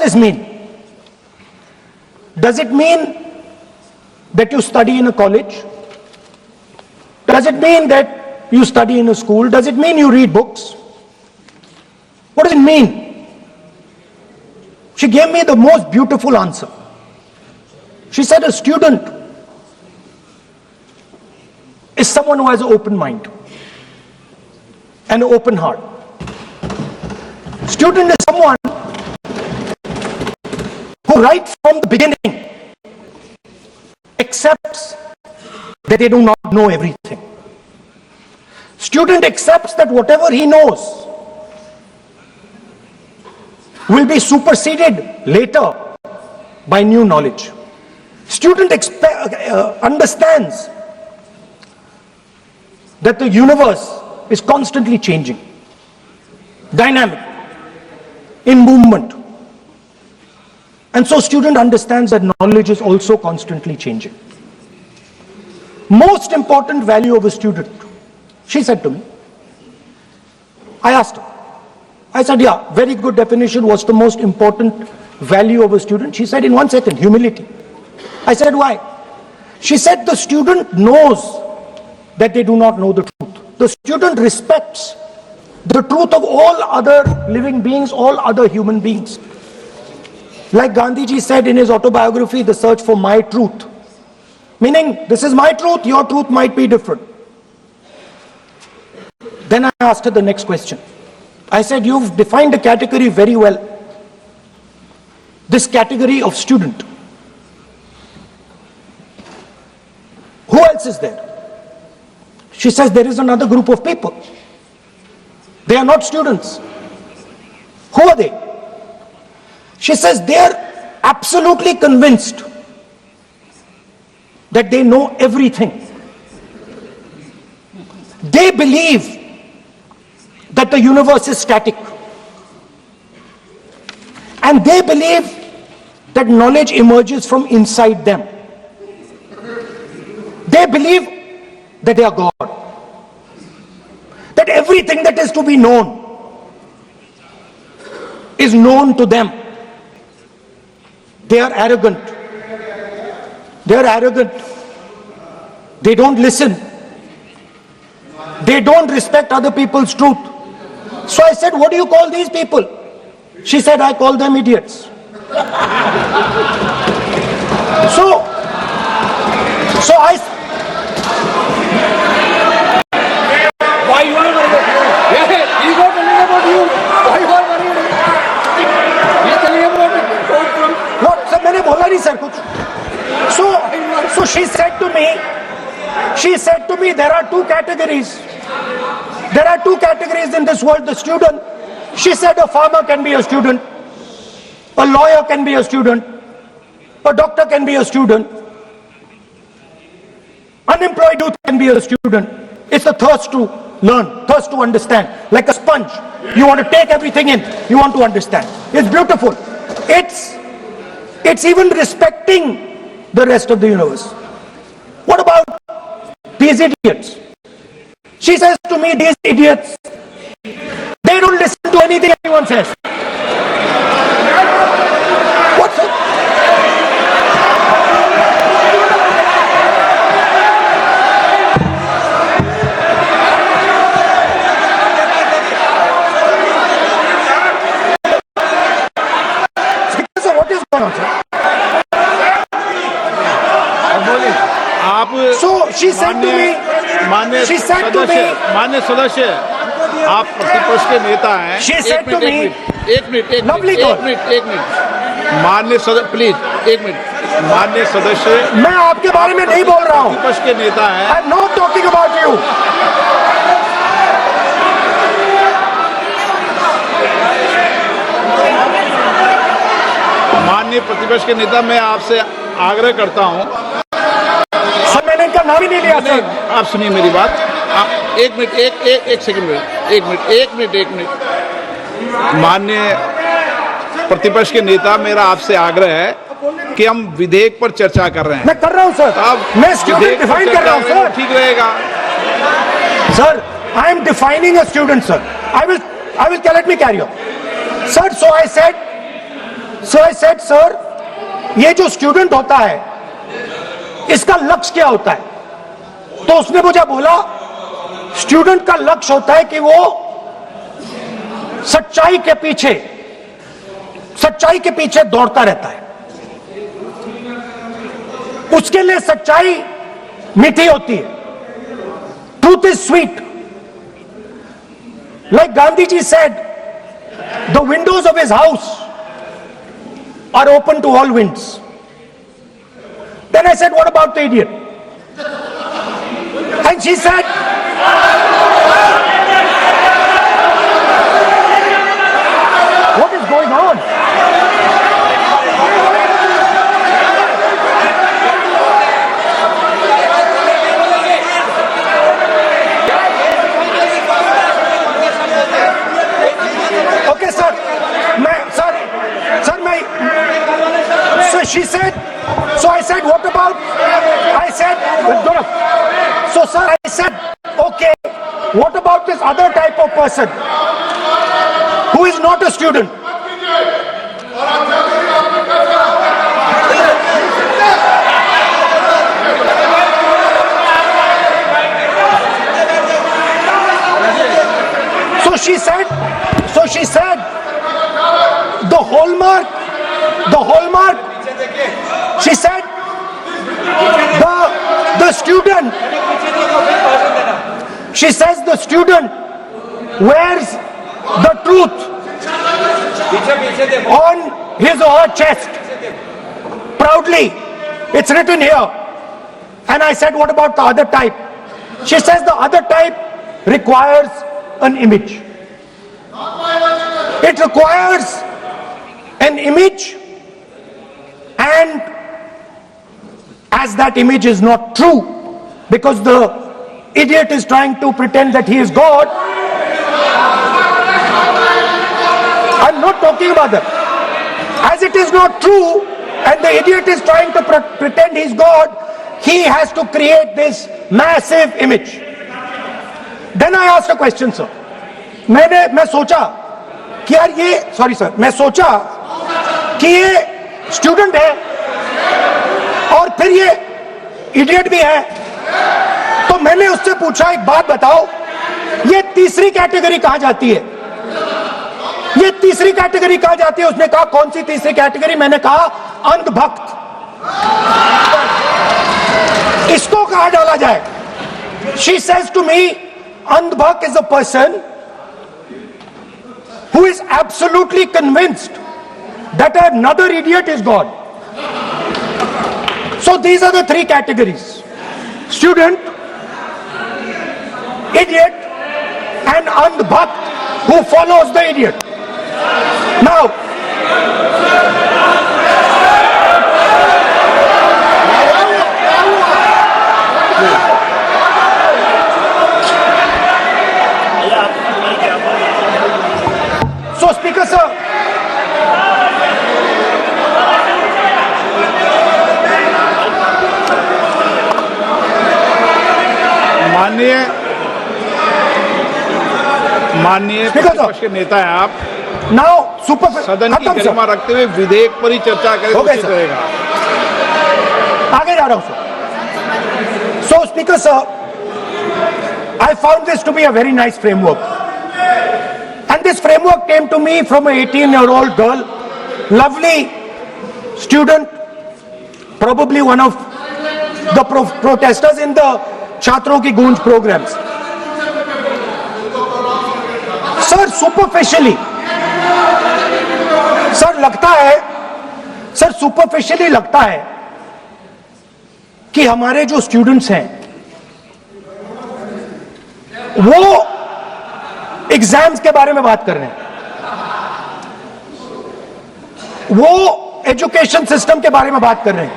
this mean? Does it mean that you study in a college? Does it mean that you study in a school? Does it mean you read books? What does it mean? She gave me the most beautiful answer. She said a student is someone who has an open mind and an open heart. Student is someone who right from the beginning accepts that they do not know everything. Student accepts that whatever he knows will be superseded later by new knowledge. Student understands that the universe is constantly changing, dynamic, in movement. And so student understands that knowledge is also constantly changing. Most important value of a student, she said to me. I asked her. I said, yeah, very good definition. What's the most important value of a student? She said in 1 second, humility. I said, why? She said the student knows that they do not know the truth. The student respects the truth of all other living beings, all other human beings. Like Gandhiji said in his autobiography, The Search for My Truth. Meaning, this is my truth, your truth might be different. Then I asked her the next question. I said, you've defined a category very well. This category of student. Who else is there? She says, there is another group of people. They are not students. Who are they? She says, they are absolutely convinced that they know everything. They believe that the universe is static. And they believe that knowledge emerges from inside them. They believe that they are God. That everything that is to be known is known to them. They are arrogant. They are arrogant. They don't listen. They don't respect other people's truth. So I said, what do you call these people? She said, I call them idiots. So I... Why you are worried? Yeah, he got telling about you. Why you are worried? He is telling about it. What? Sir, मैंने बोला नहीं sir कुछ. So she said to me, there are two categories. There are two categories in this world. The student, she said, a farmer can be a student, a lawyer can be a student, a doctor can be a student, unemployed youth can be a student. It's the thirst to learn, thirst to understand. Like a sponge, you want to take everything in, you want to understand. It's beautiful. It's even respecting the rest of the universe. What about these idiots? She says to me, these idiots, they don't listen to anything anyone says. What's it? So what is going on, sir? So she said to me, मान्य सदस्य आप प्रतिपक्ष के नेता हैं. She said to me, एक minute मान्य सदस्य प्लीज एक मिनट. मान्य सदस्य, मैं आपके बारे में नहीं बोल रहा हूँ. प्रतिपक्ष के नेता हैं. I'm not talking about you. माननीय प्रतिपक्ष के नेता, मैं आपसे आग्रह करता हूं. सर, मैंने इनका नाम ही नहीं लिया सर. आप सुनिए मेरी बात. एक मिनट, एक सेकंड, एक मिनट. माननीय प्रतिपक्ष के नेता, मेरा आपसे आग्रह है कि हम विधेयक पर चर्चा कर रहे हैं. मैं कर रहा हूं सर. मैं स्टूडेंट डिफाइन कर रहा हूं सर. ठीक रहेगा sir. I am defining a student, sir. I will let me carry on. Sir, so I said, So I said, sir, ये जो स्टूडेंट होता है इसका लक्ष्य क्या होता है? तो उसने मुझे बोला, स्टूडेंट का लक्ष्य होता है कि वो सच्चाई के पीछे दौड़ता रहता है। उसके लिए सच्चाई मीठी होती है, truth is sweet. Like Gandhi ji said, the windows of his house are open to all winds. Then I said, what about the idiot? And she said, what is going on? Okay, sir. So she said, so I said, what about, I said, so sir, I said, okay, what about this other type of person who is not a student? So she said, the hallmark, she said, the student, she says the student wears the truth on his or her chest proudly. It's written here. And I said, what about the other type? She says the other type requires an image. It requires an image, and as that image is not true, because the idiot is trying to pretend that he is God. I'm not talking about that. As it is not true, and the idiot is trying to pretend he's God, he has to create this massive image. Then I asked a question, sir. मैं सोचा कि यार ये, sorry sir, मैं सोचा कि ये student है और फिर ये इडियट भी है, तो मैंने उससे पूछा, एक बात बताओ, ये तीसरी कैटेगरी कहां जाती है? ये तीसरी कैटेगरी कहां जाती है? उसने कहा, कौन सी तीसरी कैटेगरी? मैंने कहा, अंधभक्त। इसको कहां डाला जाए? She says to me, अंधभक्त is a person who is absolutely convinced that another idiot is God. So these are the three categories: student, idiot, and andhbhakt who follows the idiot. Now, so Speaker sir, माननीय प्रतिपक्ष के नेता हैं आप। now super सदन की गरिमा रखते हुए विधेयक पर ही चर्चा करें तो उचित रहेगा। आगे जा रहा हूं sir. So Speaker sir, I found this to be a very nice framework, and this framework came to me from an 18-year-old girl, lovely student, probably one of the protesters in the Chhatron Ki Goonj programs. Sir superficially, sir superficially लगता है कि हमारे जो students हैं वो exams के बारे में बात कर रहे हैं, वो एजुकेशन सिस्टम के बारे में बात कर रहे हैं,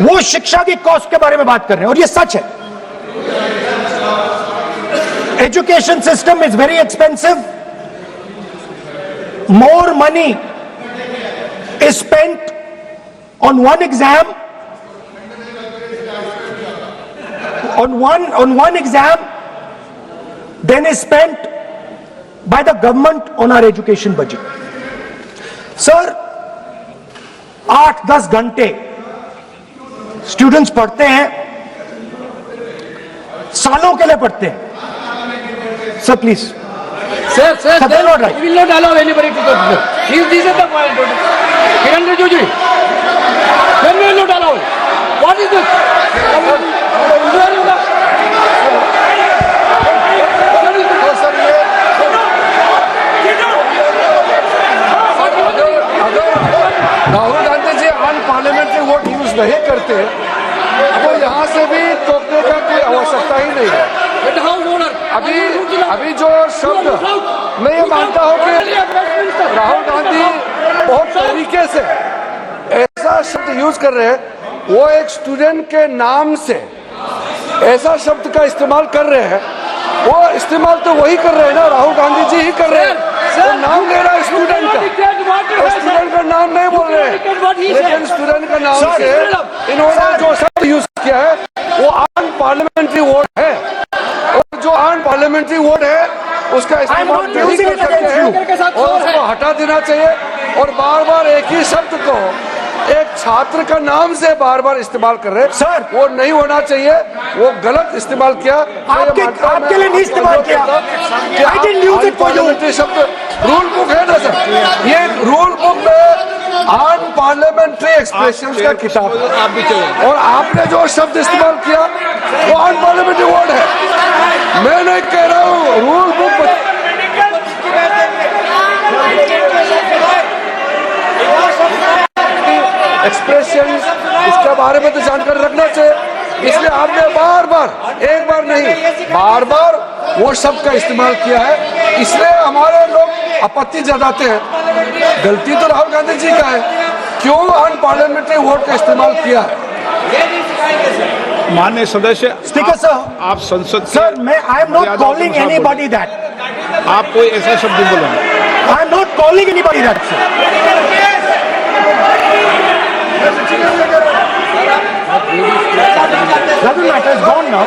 वो शिक्षा की कॉस्ट के बारे में बात कर रहे हैं, और ये सच है। Education system is very expensive. More money is spent on one exam, on one exam, than is spent by the government on our education budget. Sir 8-10 घंटे स्टूडेंट्स पढ़ते हैं, सालों के लिए पढ़ते हैं। Sir please Sir, Sir, they will not write. we will not allow anybody to go. This is the point. Kiran Rijiju, then we will not allow. What is this? Rahul Gandhi ji unparliamentary word use नहीं करते, तो यहाँ से भी टोकने का कोई आवश्यकता ही नहीं है। अभी जो शब्द मैं ये मानता हूँ कि राहुल गांधी बहुत तरीके से ऐसा शब्द यूज कर रहे हैं, वो एक स्टूडेंट के नाम से ऐसा शब्द का इस्तेमाल कर रहे हैं। वो इस्तेमाल तो वही कर रहे हैं ना, राहुल गांधी जी ही कर रहे हैं। वो नाम ले रहा है स्टूडेंट का, स्टूडेंट का नाम नहीं बोल रहे हैं, लेकिन स्टूडेंट का नाम से इन्होंने जो शब्द यूज किया है वो अनपार्लियामेंट्री वोट है, और जो अनपार्लियामेंट्री वोट है उसका इस्तेमाल नहीं कर सकते हैं और उसको हटा देना चाहिए। और बार बार एक ही शब्द को एक छात्र का नाम से बार बार इस्तेमाल कर रहे हैं, सर वो नहीं होना चाहिए, वो गलत इस्तेमाल किया। आपके लिए नहीं इस्तेमाल किया। I didn't use it for you. शब्द रूल बुक है ना सर, ये रूल बुक में अनपार्लियामेंट्री एक्सप्रेशंस का किताब है, आप भी चले। और आपने जो शब्द इस्तेमाल किया वो अनपार्लियामेंट्री वर्ड है। मैं नहीं कह रहा हूँ, रूल बुक एक्सप्रेशन इसके बारे में तो जानकारी रखना चाहिए, इसलिए आपने बार बार, एक बार नहीं बार बार वो शब्द का इस्तेमाल किया है, इसलिए हमारे लोग आपत्ति जताते हैं। गलती तो राहुल गांधी जी का है, क्यों अनपार्लियामेंट्री वोट का इस्तेमाल किया है। माननीय सदस्य, स्पीकर सर, आप संसद सर मैं I am not calling anybody that, आप कोई ऐसा शब्द बोलेंगे। I am not calling anybody that sir. Doesn't matter, it's gone now.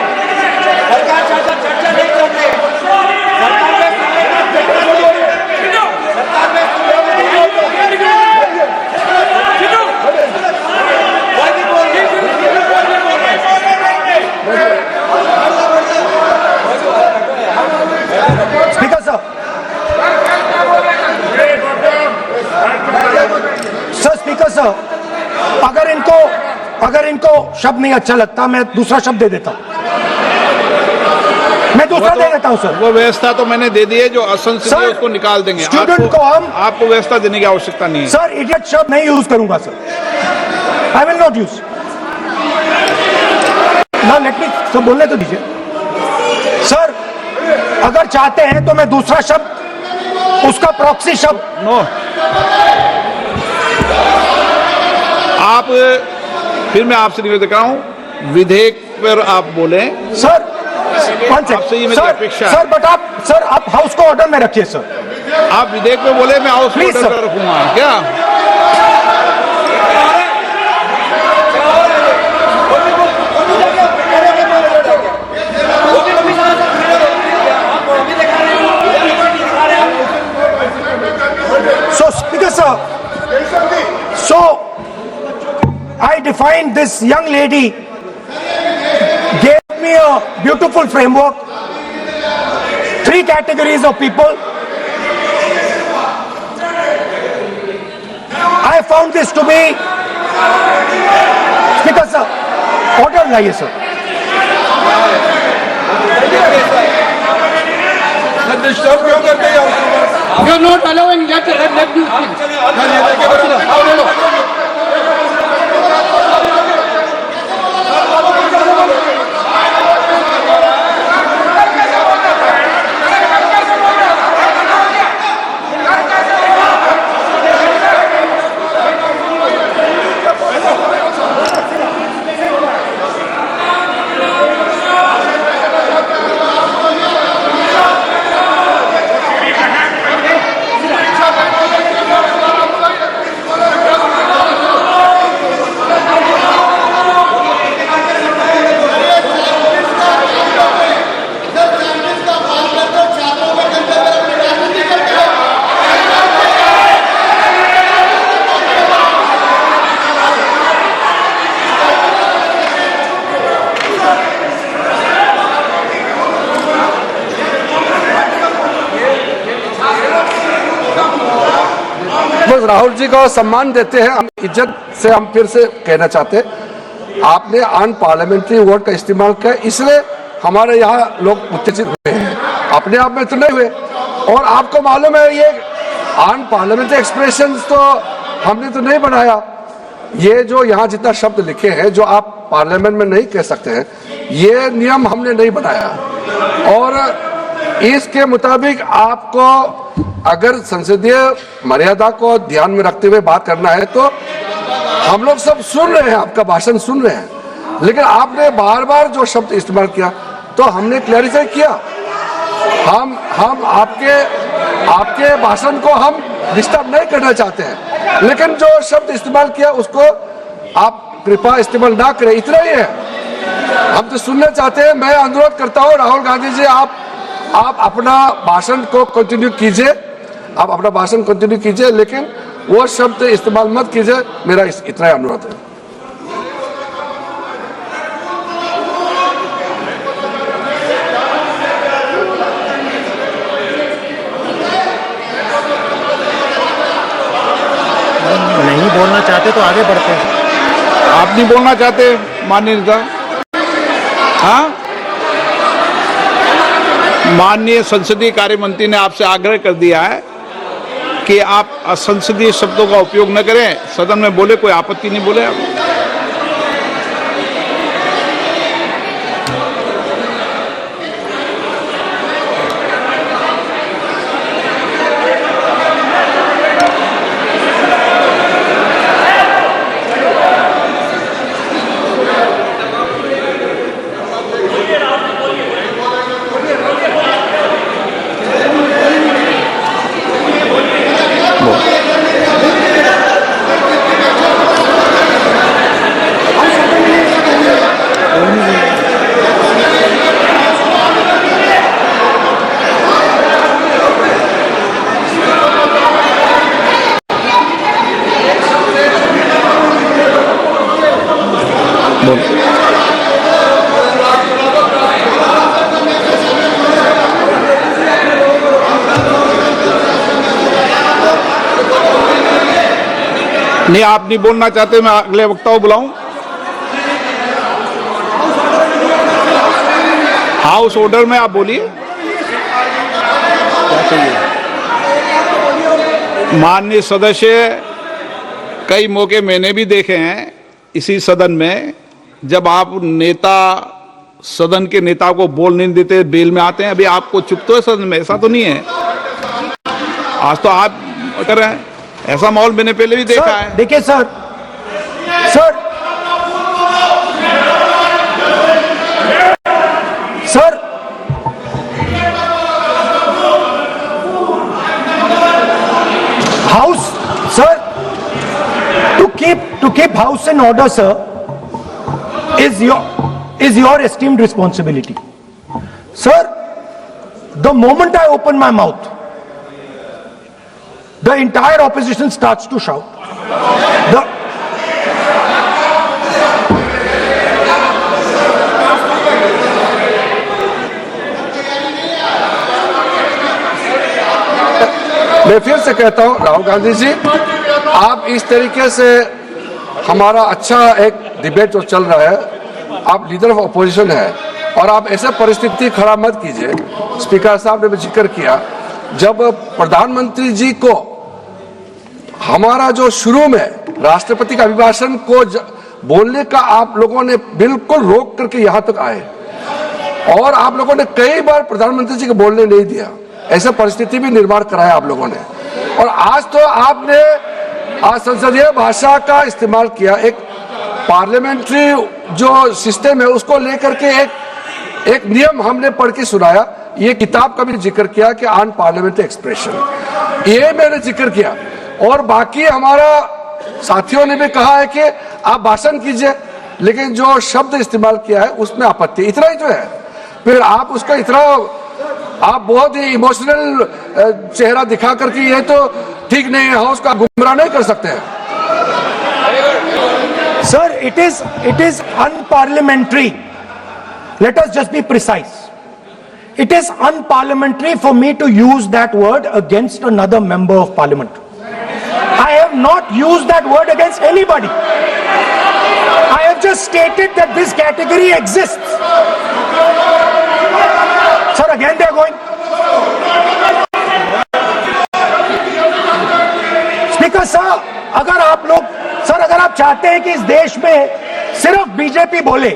Speaker sir. Sir, Speaker sir, अगर इनको शब्द नहीं अच्छा लगता मैं दूसरा शब्द दे देता हूं, मैं दूसरा दे देता हूं सर। वो व्यवस्था तो मैंने दे दी है, जो असंसदीय है उसको निकाल देंगे। स्टूडेंट को हम, आपको व्यवस्था देने की आवश्यकता नहीं है सर। इडियट शब्द नहीं यूज करूंगा sir, I will not use. ना लेट मी सब बोलने तो दीजिए सर। अगर चाहते हैं तो मैं दूसरा शब्द, उसका प्रॉक्सी शब्द। नो, आप फिर मैं आपसे निवेदन कर रहा हूं, विधेयक पर आप बोले सर। आपसे ये मेरी अपेक्षा है। सर बट आप हाउस को ऑर्डर में रखिए सर। आप विधेयक में बोले, मैं हाउस को ऑर्डर में रखूंगा क्या? So Speaker sir, so I defined this young lady, gave me a beautiful framework, 3 categories of people. I found this to be, Speaker sir, order लाइए sir. You are not allowing let you speak. Rahul ji को सम्मान देते हैं, हम इज्जत से हम फिर से कहना चाहते हैं, आपने अनपार्लियामेंट्री वर्ड का इस्तेमाल किया, इसलिए हमारे यहाँ लोग उत्तेजित हुए हैं। अपने आप में तो नहीं हुए, और आपको मालूम है ये अनपार्लियामेंट्री एक्सप्रेशंस तो हमने तो नहीं बनाया। ये जो यहाँ जितना शब्द लिखे हैं जो आप पार्लियामेंट में नहीं कह सकते हैं, ये नियम हमने नहीं बनाया। और इसके मुताबिक आपको अगर संसदीय मर्यादा को ध्यान में रखते हुए बात करना है तो हम लोग सब सुन रहे हैं, आपका भाषण सुन रहे हैं, लेकिन आपने बार बार जो शब्द इस्तेमाल किया तो हमने क्लैरिफाई किया। हम आपके भाषण को हम डिस्टर्ब नहीं करना चाहते हैं, लेकिन जो शब्द इस्तेमाल किया उसको आप कृपया इस्तेमाल ना करें, इतना ही है। हम तो सुनना चाहते हैं। मैं अनुरोध करता हूं राहुल गांधी जी, आप अपना भाषण को कंटिन्यू कीजिए, आप अपना भाषण कंटिन्यू कीजिए, लेकिन वो शब्द इस्तेमाल मत कीजिए, मेरा इतना ही अनुरोध है। नहीं बोलना चाहते तो आगे बढ़ते हैं। आप नहीं बोलना चाहते माननीय नेता? हाँ, माननीय संसदीय कार्य मंत्री ने आपसे आग्रह कर दिया है कि आप असंसदीय शब्दों का उपयोग न करें, सदन में बोले, कोई आपत्ति नहीं बोले आप। नहीं, आप नहीं बोलना चाहते, मैं अगले वक्ता को बुलाऊं। हाउस ऑर्डर में आप बोलिए। माननीय सदस्य, कई मौके मैंने भी देखे हैं इसी सदन में, जब आप नेता सदन के नेता को बोल नहीं देते, बेल में आते हैं। अभी आपको चुप तो है सदन में, ऐसा तो नहीं है। आज तो आप कर रहे हैं, ऐसा माहौल मैंने पहले भी देखा है। देखिए sir, house sir, to keep house in order, sir, is your esteemed responsibility. Sir, the moment I open my mouth, the entire opposition starts to shout. मैं फिर से कहता हूं राहुल गांधी जी, आप इस तरीके से हमारा अच्छा एक डिबेट जो चल रहा है, आप लीडर ऑफ अपोजिशन है और आप ऐसे परिस्थिति खड़ा मत कीजिए। स्पीकर साहब ने भी जिक्र किया, जब प्रधानमंत्री जी को हमारा जो शुरू में राष्ट्रपति का अभिभाषण को बोलने का आप लोगों ने बिल्कुल रोक करके यहां तक आए, और आप लोगों ने कई बार प्रधानमंत्री जी को बोलने नहीं दिया। ऐसा परिस्थिति भी निर्माण कराया आप लोगों ने, और आज तो आपने संसदीय भाषा का इस्तेमाल किया। एक पार्लियामेंट्री जो सिस्टम है उसको लेकर के एक नियम हमने पढ़ के सुनाया। ये किताब का भी जिक्र किया कि अन पार्लियामेंट्री एक्सप्रेशन, ये मैंने जिक्र किया। और बाकी हमारा साथियों ने भी कहा है कि आप भाषण कीजिए, लेकिन जो शब्द इस्तेमाल किया है उसमें आपत्ति, इतना ही तो है। फिर आप उसका इतना आप बहुत ही इमोशनल चेहरा दिखा करके ये तो ठीक नहीं है, हाउस का गुमराह नहीं कर सकते हैं। Sir, it is unparliamentary. Let us just be precise. It is unparliamentary for me to use that word against another member of parliament. I have not used that word against anybody. I have just stated that this category exists. Sir, again they are going. Speaker sir, अगर आप लोग, sir अगर आप चाहते हैं कि इस देश में सिर्फ बीजेपी बोले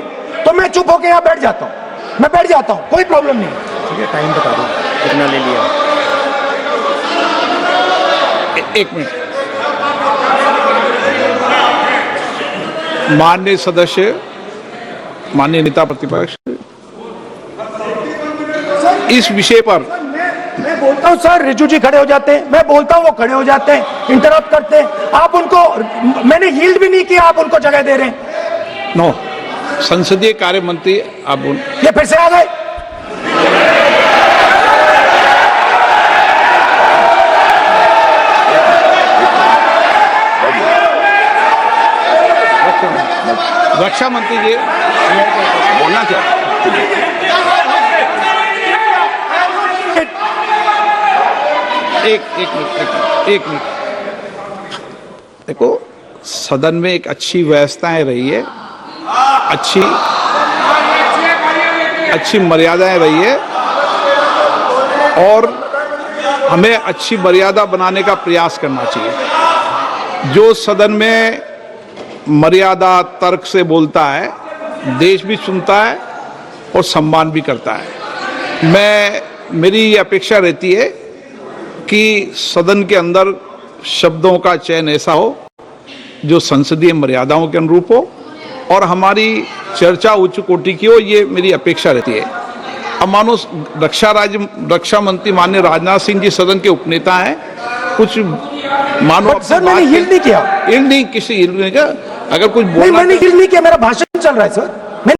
तो मैं चुप होकर यहां बैठ जाता हूं, मैं बैठ जाता हूं, कोई प्रॉब्लम नहीं। ठीक है, टाइम बता दो कितना ले लिया। एक मिनट। माननीय सदस्य, माननीय नेता प्रतिपक्ष, इस विषय पर मैं बोलता हूं सर, रिजू जी खड़े हो जाते हैं, मैं बोलता हूं वो खड़े हो जाते हैं, इंटरप्ट करते हैं, आप उनको, मैंने यील्ड भी नहीं किया, आप उनको जगह दे रहे हैं। नो, संसदीय कार्य मंत्री आप ये फिर से आ गए। रक्षा मंत्री जी बोलना चाहिए। एक मिनट। देखो, सदन में एक अच्छी व्यवस्थाएं रही है, अच्छी मर्यादाएं रही है, और हमें अच्छी मर्यादा बनाने का प्रयास करना चाहिए। जो सदन में मर्यादा तर्क से बोलता है, देश भी सुनता है और सम्मान भी करता है। मेरी ये अपेक्षा रहती है कि सदन के अंदर शब्दों का चयन ऐसा हो जो संसदीय मर्यादाओं के अनुरूप हो और हमारी चर्चा उच्च कोटि की हो, ये मेरी अपेक्षा रहती है। अब मानो रक्षा मंत्री माननीय राजनाथ सिंह जी सदन के उपनेता हैं, कुछ मानो सर मैंने यील्ड नहीं किया, यील्ड नहीं किया। अगर कुछ नहीं, मैंने यील्ड नहीं किया, मेरा भाषण चल रहा है सर।